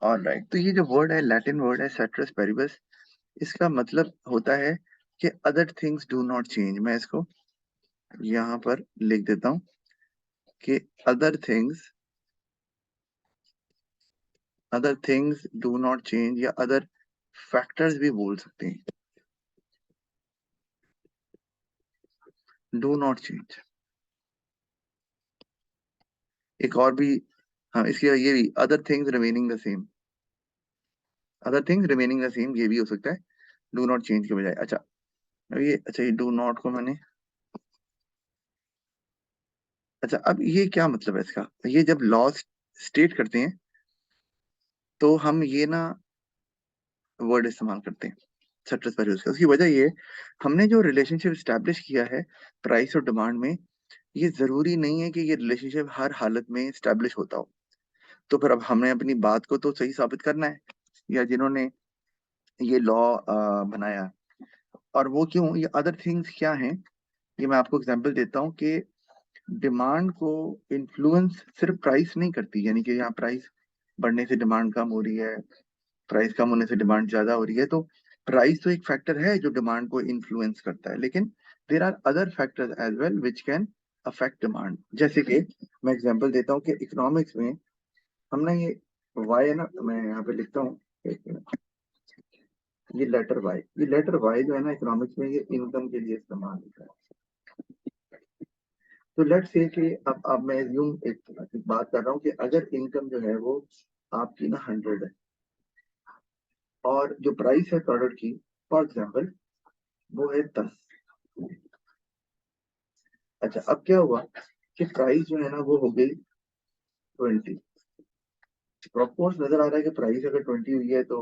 Alright, तो ये जो वर्ड है, लैटिन वर्ड है सेट्रस पेरिबस, इसका मतलब होता है कि other things do not change. मैं इसको यहाँ पर लिख देता हूँ कि other things do not change, या अदर फैक्टर्स भी बोल सकते हैं, डू नॉट चेंज। एक और भी, हाँ इसके ये भी, other things remaining the same, other things remaining the same, ये भी हो सकता है डू नॉट चेंज के बजाय। अच्छा, अब ये, अच्छा ये डू नॉट को मैंने, अच्छा अब ये क्या मतलब है इसका, ये जब लॉ स्टेट करते हैं तो हम ये ना वर्ड इस्तेमाल करते हैं सेट्रस पेरिबस का। उसकी वजह ये है, हमने जो रिलेशनशिप स्टैब्लिश किया है प्राइस और डिमांड में, ये जरूरी नहीं है कि ये रिलेशनशिप हर हालत में स्टैब्लिश होता हो। तो फिर अब हमने अपनी बात को तो सही साबित करना है, या जिन्होंने ये लॉ बनाया, और वो क्यों, ये अदर थिंग्स क्या हैं, ये मैं आपको एग्जांपल देता हूँ कि डिमांड को इन्फ्लुएंस सिर्फ प्राइस नहीं करती, यानी कि यहाँ प्राइस बढ़ने से डिमांड कम हो रही है, प्राइस कम होने से डिमांड ज्यादा हो रही है, तो प्राइस तो एक फैक्टर है जो डिमांड को इन्फ्लुएंस करता है, लेकिन there are other factors as well which can affect demand. जैसे कि मैं एग्जांपल देता हूँ कि इकोनॉमिक्स में हमने ये वाई है ना, मैं यहाँ पे लिखता हूँ, एक मिनट, ये लेटर वाई जो है ना इकोनॉमिक्स में, ये इनकम के लिए इस्तेमाल होता है। तो लेट्स से कि अब मैं यूं एक बात कर रहा हूँ कि अगर इनकम जो है वो आपकी ना 100 है, और जो प्राइस है प्रोडक्ट की, फॉर एग्जाम्पल वो है 10। अच्छा, अब क्या हुआ कि प्राइस जो है ना वो हो गई 20। ऑफकोर्स नजर आ रहा है कि प्राइस अगर 20 हुई है तो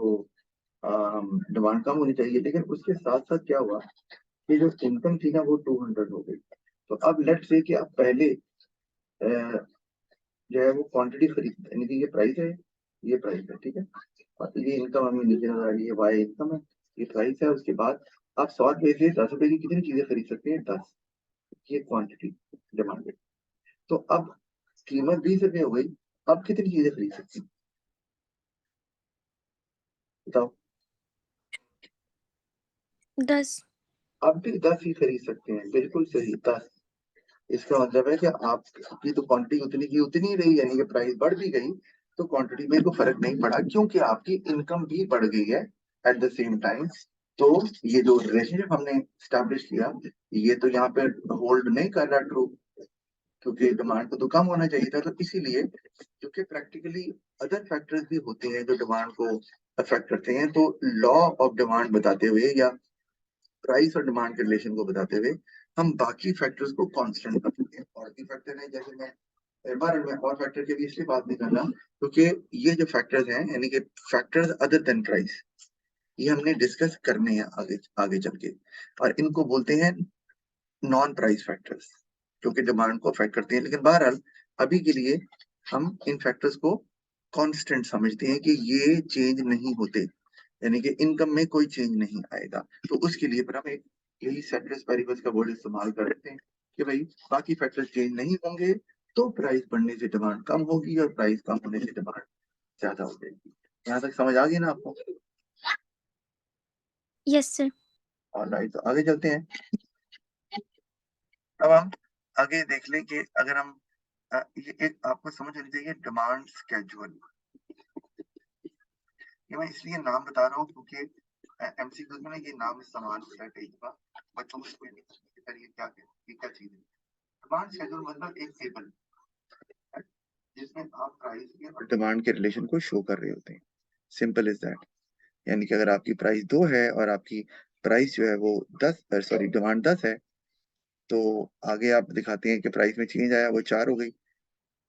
डिमांड कम होनी चाहिए, लेकिन उसके साथ साथ क्या हुआ कि जो इनकम थी ना वो 200 हो गई। तो अब लेट्स से कि अब पहले जो है वो क्वांटिटी खरीद, यानी कि ये प्राइस है, ये प्राइस है, ठीक है, और ये इनकम हमें नीचे नजर आ रही है, वाई इनकम है, ये प्राइस है। उसके बाद आप 100 रुपए से 10 रुपए की कितनी चीजें खरीद सकते हैं, 10, ये क्वांटिटी डिमांड। तो अब कीमत 20 रुपए हो गई, अब कितनी चीजें खरीद सकती हैं बताओ। 10। अब भी 10 ही खरीद सकते हैं, बिल्कुल सही, 10। इसका मतलब है कि आपकी तो क्वांटिटी उतनी की उतनी ही रही, यानी कि प्राइस बढ़ भी गई तो क्वांटिटी में कोई फर्क नहीं पड़ा, क्योंकि आपकी इनकम भी बढ़ गई है एट द सेम टाइम। तो ये जो रिलेशनशिप हमने स्टैब्लिश किया, ये तो यहाँ पे होल्ड नहीं कर रहा ट्रू, क्योंकि डिमांड को तो कम होना चाहिए था। तो इसीलिए, क्योंकि प्रैक्टिकली अदर फैक्टर्स भी होते हैं जो डिमांड को अफेक्ट करते हैं, तो लॉ ऑफ डिमांड बताते हुए या प्राइस और डिमांड के रिलेशन को बताते हुए हम बाकी फैक्टर्स को कांस्टेंट कर सकते हैं। और भी फैक्टर है, जैसे मैं बार में और फैक्टर के भी इसलिए बात नहीं कर रहा क्योंकि ये जो फैक्टर्स हैं, यानी कि फैक्टर्स अदर देन प्राइस, ये हमने डिस्कस करने हैं आगे आगे चल के, और इनको बोलते हैं नॉन प्राइस फैक्टर्स, क्योंकि डिमांड को अफेक्ट करते हैं। लेकिन बहरहाल अभी के लिए हम इन फैक्टर्स को कांस्टेंट समझते हैं कि ये चेंज नहीं होते, यानी कि इनकम में कोई चेंज नहीं आएगा। तो उसके लिए फिर हम एक यही सेट्रस पेरिबस का वर्ड इस्तेमाल करते हैं कि भाई बाकी फैक्टर्स चेंज नहीं होंगे तो प्राइस बढ़ने से डिमांड कम होगी, और प्राइस कम होने से डिमांड ज्यादा हो जाएगी। यहाँ तक समझ आ गई ना आपको? Yes sir. और राइट, तो आगे चलते हैं। अब हम आगे देख लें कि अगर हम ये एक आपको समझ होनी चाहिए डिमांड स्केड्यूल। ये मैं इसलिए नाम बता रहा हूँ क्योंकि एमसीक्यू में ये नाम इस्तेमाल होता है कई बार, बच्चों को कोई नहीं समझ आता ये क्या है, ये क्या चीज है। डिमांड शेड्यूल मतलब एक टेबल है जिसमें आप प्राइस के और डिमांड के रिलेशन को शो कर रहे होते हैं। Simple is that. यानी कि अगर आपकी प्राइस 2 है और आपकी प्राइस जो है वो 10, सॉरी डिमांड 10 है, तो आगे आप दिखाते हैं कि प्राइस में चेंज आया, वो 4 हो गई,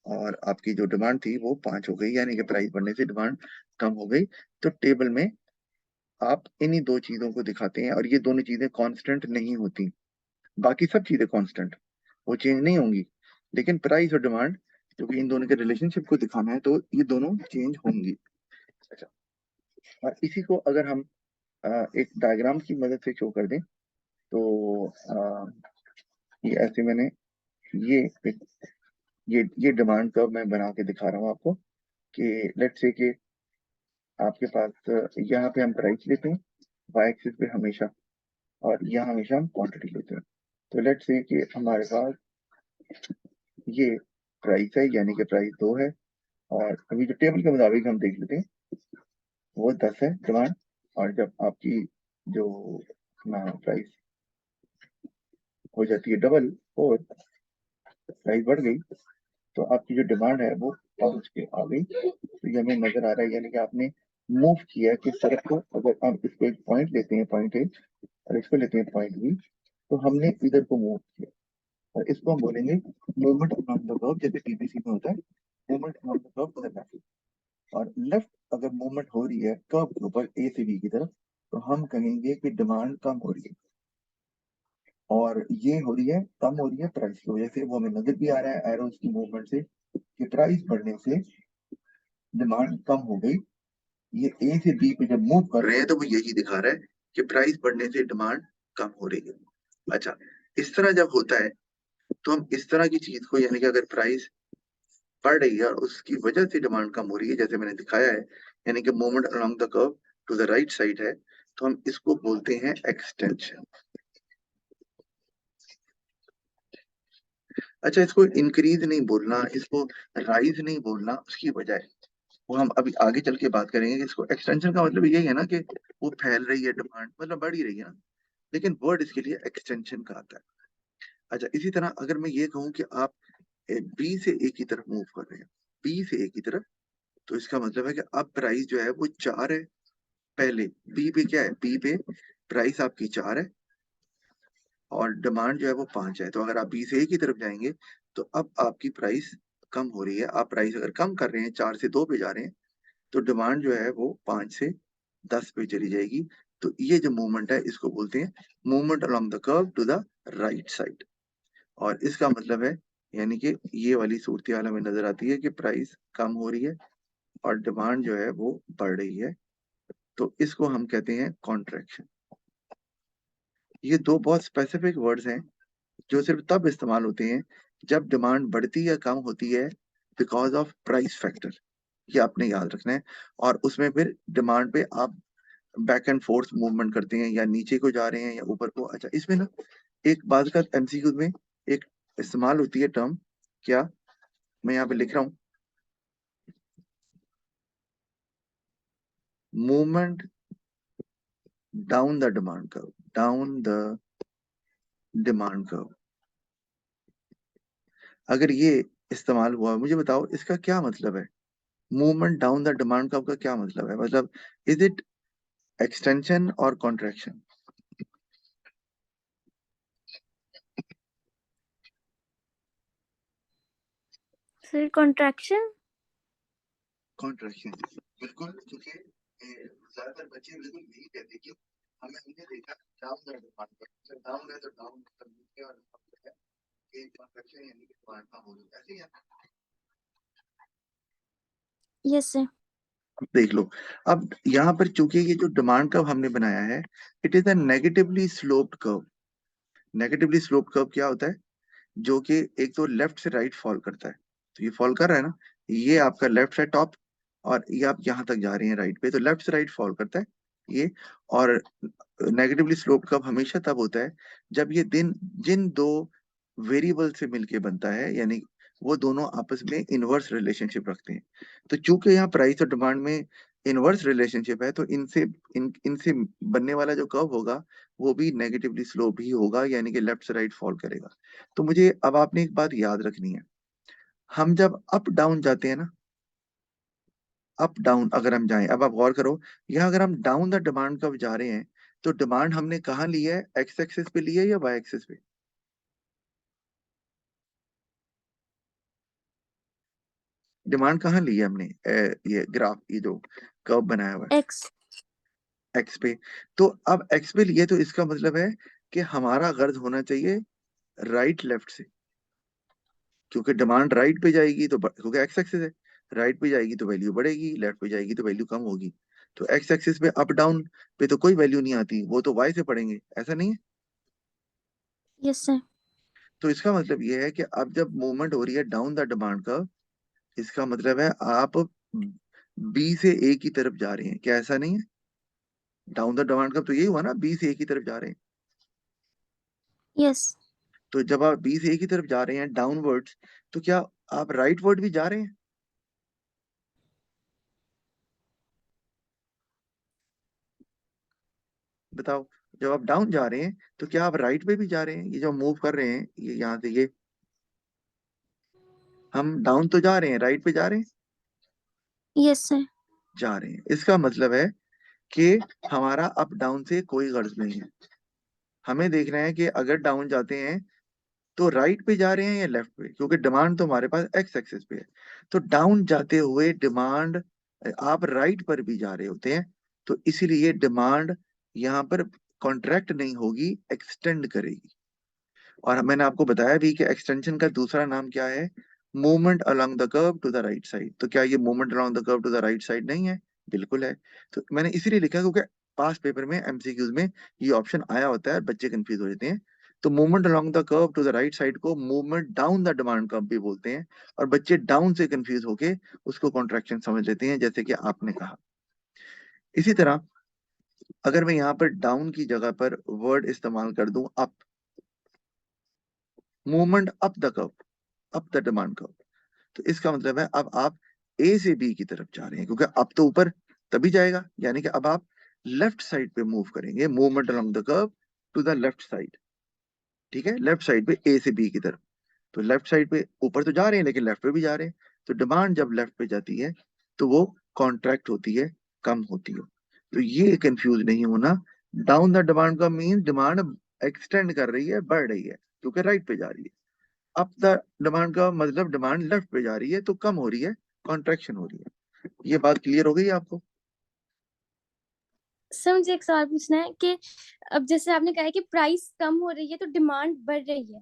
और आपकी जो डिमांड थी वो 5 हो गई, यानी कि प्राइस बढ़ने से डिमांड कम हो गई। तो टेबल में आप इन्हीं दो चीजों को दिखाते हैं, और ये दोनों चीजें कांस्टेंट नहीं होती। बाकी सब चीजें कांस्टेंट, वो चेंज नहीं होंगी, लेकिन प्राइस और डिमांड, क्योंकि इन दोनों के रिलेशनशिप को दिखाना है, तो ये दोनों चेंज होंगी। अच्छा, और इसी को अगर हम एक डायग्राम की मदद से शो कर दें, तो ये ऐसे मैंने ये ये डिमांड कर्व मैं बना के दिखा रहा हूँ आपको कि लेट्स से कि आपके पास यहाँ पे हम प्राइस लेते हैं, वाई एक्सिस पे हमेशा, और यहाँ हमेशा हम क्वांटिटी लेते हैं। तो लेट्स से कि हमारे पास ये प्राइस है, यानी कि प्राइस 2 है, और अभी जो टेबल के मुताबिक हम देख लेते हैं वो 10 है डिमांड। और जब आपकी जो अपना प्राइस हो जाती है डबल और प्राइस बढ़ गई, तो आपकी जो डिमांड है वो 5 के आ गई। तो ये हमें नजर आ रहा है, यानी कि आपने मूव किया कि सड़क को, अगर आप इसको एक पॉइंट लेते हैं पॉइंट ए और इसको लेते हैं पॉइंट बी, तो हमने इधर को मूव किया, और इसको हम बोलेंगे मूवमेंट अराउंड द कर्व, जैसे पीपीसी में होता है movement around the curve to the left. और लेफ्ट अगर मूवमेंट हो रही है कर्व के ऊपर ए से बी की तरफ, तो हम कहेंगे कि डिमांड कम हो रही है, और ये हो रही है कम हो रही है प्राइस की वजह से। वो हमें नजर भी आ रहा है एरोस की मूवमेंट से कि प्राइस बढ़ने से डिमांड कम हो गई। ये ए से बी पे जब मूव कर रहे हैं तो वो यही दिखा रहा है कि प्राइस बढ़ने से डिमांड कम हो रही है। अच्छा, इस तरह जब होता है तो हम इस तरह की चीज को, यानी कि अगर प्राइस बढ़ रही है और उसकी वजह से डिमांड कम हो रही है, जैसे मैंने दिखाया है, यानी कि movement along the curve to the right side है, तो हम इसको बोलते हैं एक्सटेंशन। अच्छा, इसको इंक्रीज नहीं बोलना, इसको राइज नहीं बोलना, उसकी वजह है वो हम अभी आगे चल के बात करेंगे कि इसको एक्सटेंशन का मतलब यही है ना कि वो फैल रही है डिमांड, मतलब बढ़ ही रही है ना, लेकिन वर्ड इसके लिए एक्सटेंशन का आता है। अच्छा, इसी तरह अगर मैं ये कहूं कि आप बी से ए की तरफ मूव कर रहे हैं, बी से ए की तरफ, तो इसका मतलब है कि अब प्राइस जो है वो 4 है। पहले बी पे क्या है, बी पे प्राइस आपकी 4 है और डिमांड जो है वो 5 है। तो अगर आप बी से ए की तरफ जाएंगे तो अब आपकी प्राइस कम हो रही है। आप प्राइस अगर कम कर रहे हैं, 4 से 2 पे जा रहे हैं, तो डिमांड जो है वो 5 से 10 पे चली जाएगी। तो ये जो मूवमेंट है इसको बोलते हैं movement along the curve to the right side. और इसका मतलब है, यानी कि ये वाली सूरत हाल हमें नजर आती है कि प्राइस कम हो रही है और डिमांड जो है वो बढ़ रही है, तो इसको हम कहते हैं कॉन्ट्रैक्शन। ये दो बहुत स्पेसिफिक वर्ड्स हैं जो सिर्फ तब इस्तेमाल होते हैं जब डिमांड बढ़ती या कम होती है बिकॉज ऑफ प्राइस फैक्टर। ये आपने याद रखना है। और उसमें फिर डिमांड पे आप बैक एंड फोर्थ मूवमेंट करते हैं, या नीचे को जा रहे हैं या ऊपर को। अच्छा, इसमें ना एक बात का एमसीक्यू में एक इस्तेमाल होती है टर्म, क्या, मैं यहाँ पे लिख रहा हूँ, movement down the demand curve, down the demand curve. अगर ये इस्तेमाल हुआ, मुझे बताओ इसका क्या मतलब है। Movement down the demand curve का क्या मतलब है, मतलब इज इट एक्सटेंशन और कॉन्ट्रैक्शन? Sir contraction. कॉन्ट्रैक्शन, बिल्कुल। क्योंकि ज्यादातर बच्चे बिल्कुल यही कहते हैं कि हमने देखा down the demand curve, down है तो डाउन मतलब नीचे, और मतलब है कि कॉन्ट्रैक्शन यानी कि डिमांड कम हो रही है, ऐसे ही है। Yes sir. अब देख लो, अब यहाँ पर चूंकि ये जो डिमांड कर्व हमने बनाया है, it is a negatively sloped curve. Negatively sloped curve क्या होता है, जो कि एक तो लेफ्ट से राइट फॉल करता है। तो ये फॉल कर रहा है ना, ये आपका लेफ्ट है टॉप, और ये आप यहाँ तक जा रहे हैं राइट पे, तो लेफ्ट से राइट फॉल करता है ये। और नेगेटिवली स्लोप कर्व हमेशा तब होता है जब ये दिन जिन दो वेरिएबल से मिलके बनता है, यानी वो दोनों आपस में इनवर्स रिलेशनशिप रखते हैं। तो चूंकि यहाँ प्राइस और डिमांड में इनवर्स रिलेशनशिप है, तो इनसे बनने वाला जो कर्व होगा वो भी नेगेटिवली स्लोप ही होगा, यानी कि लेफ्ट से राइट फॉल करेगा। तो मुझे अब आपने एक बात याद रखनी है, हम जब अप डाउन जाते हैं ना, अप डाउन अगर हम जाएं, अब आप गौर करो, यहाँ अगर हम डाउन द डिमांड कर्व जा रहे हैं, तो डिमांड हमने कहाँ ली है, एक्स एक्सिस पे ली है या वाई एक्सिस पे? डिमांड कहाँ ली है हमने, ये ग्राफ, ये जो कर्व बनाया हुआ एक्स। है एक्स पे। तो अब एक्स पे लिए, तो इसका मतलब है कि हमारा गर्ज होना चाहिए राइट लेफ्ट से, क्योंकि डिमांड राइट पे जाएगी तो क्योंकि एक्स एक्सिस है, राइट पे जाएगी तो वैल्यू बढ़ेगी, लेफ्ट पे जाएगी तो वैल्यू कम होगी। तो एक्स एक्सिस पे अप डाउन पे तो कोई वैल्यू नहीं आती, वो तो वाई से पढ़ेंगे, ऐसा नहीं है? Yes sir. तो इसका मतलब ये है कि अब जब मूवमेंट हो रही है डाउन द डिमांड कर्व, इसका मतलब है आप बी से ए की तरफ जा रहे हैं, क्या ऐसा नहीं है? डाउन द डिमांड कर्व तो यही हुआ ना, बी से ए की तरफ जा रहे हैं। यस। तो जब आप बी से ए की तरफ जा रहे हैं डाउनवर्ड्स, तो क्या आप राइटवर्ड भी जा रहे हैं? बताओ, जब आप डाउन जा रहे हैं तो क्या आप राइट पे भी जा रहे हैं? ये जो मूव कर रहे हैं, ये यहाँ से ये, हम डाउन तो जा रहे हैं, राइट पे जा रहे हैं? Yes sir. जा रहे हैं। इसका मतलब है कि हमारा अप डाउन से कोई गर्ज नहीं है। हमें देखना है कि अगर डाउन जाते हैं तो राइट पे जा रहे हैं या लेफ्ट पे, क्योंकि डिमांड तो हमारे पास एक्स एक्सिस पे है। तो डाउन जाते हुए डिमांड, आप राइट पर भी जा रहे होते हैं, तो इसीलिए डिमांड यहाँ पर कॉन्ट्रैक्ट नहीं होगी, एक्सटेंड करेगी। और मैंने आपको बताया भी कि एक्सटेंशन का दूसरा नाम क्या है? Movement along the curve to the right side. तो क्या ये movement along the curve to the right side नहीं है? बिल्कुल है। तो मैंने इसीलिए लिखा क्योंकि पास पेपर में एमसीक्यूज में ये ऑप्शन आया होता है, बच्चे कंफ्यूज हो जाते हैं। तो movement along the curve to the right side को movement down the demand curve भी बोलते हैं, और बच्चे डाउन से कंफ्यूज होके उसको कॉन्ट्रैक्शन समझ लेते हैं, जैसे कि आपने कहा। इसी तरह अगर मैं यहाँ पर डाउन की जगह पर वर्ड इस्तेमाल कर दूं up, movement up the curve, up the demand curve, तो इसका मतलब है अब आप ए से बी की तरफ जा रहे हैं, क्योंकि अब तो ऊपर तभी जाएगा, यानी कि अब आप लेफ्ट साइड पे मूव करेंगे, movement along the curve to the left side. ठीक है, लेफ्ट साइड पे ए से बी की तरफ। तो लेफ्ट साइड पे ऊपर तो जा रहे हैं लेकिन लेफ्ट पे भी जा रहे हैं। तो डिमांड जब लेफ्ट पे जाती है तो वो कॉन्ट्रैक्ट होती है, कम होती है। तो ये कंफ्यूज नहीं होना। डाउन द डिमांड का मीन डिमांड एक्सटेंड कर रही है, बढ़ रही है, क्योंकि राइट पे जा रही है। अप द डिमांड का मतलब डिमांड लेफ्ट पे जा रही है तो कम हो रही है, कॉन्ट्रैक्शन हो रही है। ये बात क्लियर हो गई आपको? सर मुझे एक सवाल पूछना है कि अब जैसे आपने कहा है कि प्राइस कम हो रही है तो डिमांड बढ़ रही है,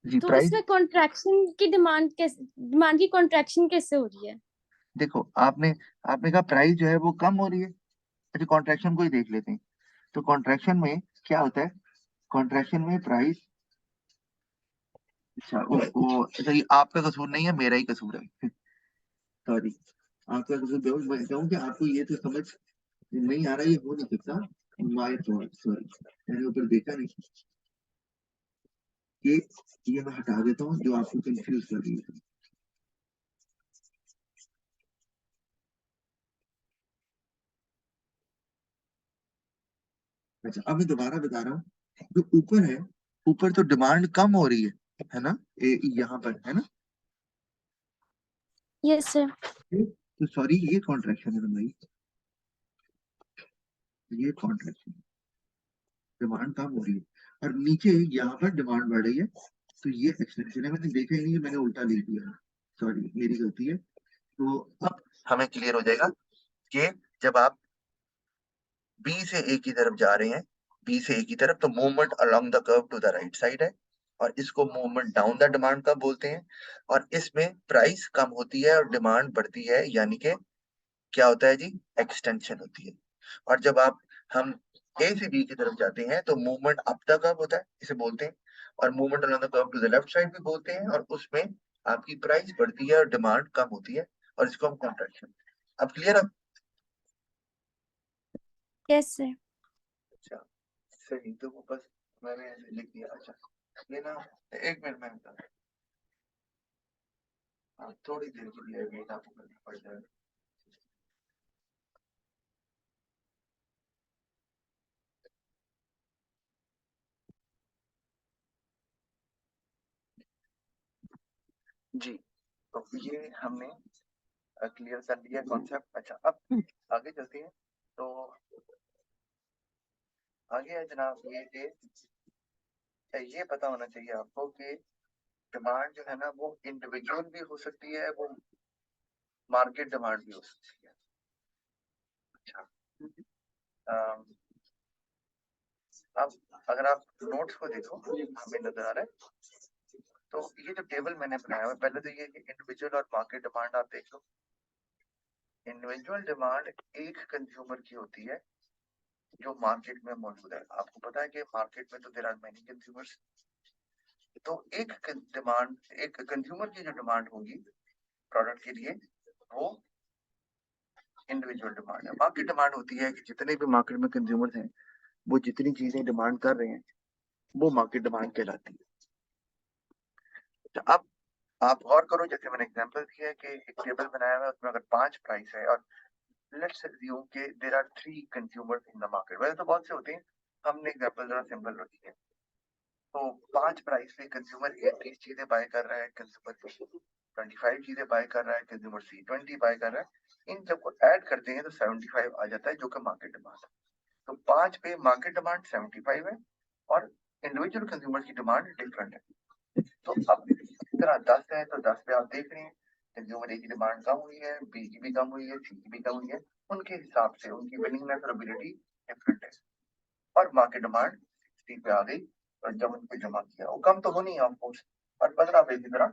जी, तो प्राइस। इसमें कॉन्ट्रैक्शन की डिमांड की कॉन्ट्रैक्शन कैसे हो रही है? देखो, आपने आपने कहा प्राइस जो है वो कम हो रही है। अच्छा, कॉन्ट्रैक्शन को ही देख लेते हैं। तो कॉन्ट्रैक्शन में क्या होता है? कॉन्ट्रैक्शन में प्राइस, अच्छा अच्छा, ये आपका कसूर नहीं है, मेरा ही कसूर है। सॉरी, आपका कसूर जरूर मैं कहूँ कि आपको ये तो समझ नहीं आ रहा, ये हो नहीं सकता। माय फॉल्ट, सॉरी, मैंने ऊपर देखा नहीं कि ये मैं हटा देता हूँ जो आपको कंफ्यूज कर रही है। अच्छा, अब मैं दोबारा बता रहा हूँ, जो ऊपर है, ऊपर तो डिमांड कम हो रही है ना? यहाँ पर है ना? Yes sir. तो सॉरी, ये कॉन्ट्रैक्शन है भाई, ये कॉन्ट्रैक्शन, डिमांड कम हो रही है, और नीचे यहाँ पर डिमांड बढ़ रही है, तो ये एक्सटेंशन है। मैंने देखा ही नहीं, मैंने उल्टा लिख दिया, सॉरी मेरी गलती है। तो अब हमें क्लियर हो जाएगा कि जब आप बी से ए की तरफ जा रहे हैं, बी से ए की तरफ, तो movement along the curve to the right side है, और इसको movement down the demand curve बोलते हैं। और इसमें प्राइस कम होती है और डिमांड बढ़ती है, यानी कि क्या होता है जी? एक्सटेंशन होती है। और जब आप हम ए से बी की तरफ जाते हैं तो मूवमेंट अप द कर्व होता है, इसे बोलते हैं। और movement along the curve to the left side भी बोलते हैं, और उसमें आपकी प्राइस बढ़ती है और डिमांड कम होती है, और इसको हम कॉन्ट्रैक्शन। अब क्लियर? अब यस सर। अच्छा, सही, तो वो बस मैंने ऐसे लिख दिया। अच्छा, ये ना, एक मिनट में बता, हाँ, थोड़ी देर के लिए वेट आपको करना पड़ जाएगा। जी, तो ये हमने क्लियर कर लिया कॉन्सेप्ट। अच्छा, अब आगे चलते हैं। तो आगे है जनाब ये कि ये पता होना चाहिए आपको कि डिमांड जो है ना वो इंडिविजुअल भी हो सकती है, वो मार्केट डिमांड भी हो सकती है। अच्छा, अम, अब अगर आप नोट्स को देखो, हमें नजर आ रहा है, तो ये जो टेबल मैंने बनाया हुआ है, पहले तो ये कि इंडिविजुअल और मार्केट डिमांड आप देख लो। इंडिविजुअल डिमांड एक कंज्यूमर की होती है जो मार्केट में मौजूद है। आपको पता है कि मार्केट में तो देयर आर मेनी कंज्यूमर्स। तो एक डिमांड, एक कंज्यूमर की जो डिमांड होगी प्रोडक्ट के लिए, वो इंडिविजुअल डिमांड है। मार्केट डिमांड होती है कि जितने भी मार्केट में कंज्यूमर्स हैं, वो जितनी चीजें डिमांड कर रहे हैं, वो मार्केट डिमांड कहलाती है। तो अब आप गौर करो, जैसे मैंने एग्जांपल दिया है कि एक टेबल बनाया हुआ है, उसमें अगर 5 प्राइस है और लेट्स अज्यूम कि there are 3 consumers in the market. वैसे तो बहुत से होते हैं, हमने एग्जांपल जरा सिंपल रखी है। तो 5 प्राइस पे कंज्यूमर ए 30 चीजें बाय कर रहा है, कंज्यूमर बी 25 चीजें बाय कर रहा है, कंज्यूमर सी 20 बाय कर रहा है। इन सबको ऐड करते हैं तो 75 आ जाता है, जो कि मार्केट डिमांड है। तो 5 पे मार्केट डिमांड 75 है और इंडिविजुअल कंज्यूमर की डिमांड डिफरेंट है। तो अब इस तरह 10 है तो 10 पे आप देख रहे हैं कंज्यूमर ए की डिमांड कम हुई है, बी की भी कम हुई है, सी की भी कम हुई है। उनके हिसाब से उनकी विलिंगनेस और एबिलिटी डिफरेंट है और मार्केट डिमांड 60 पे आ गई। और जब उनको जमा किया, वो कम तो होनी है ऑफकोर्स, और 15 पे की तरह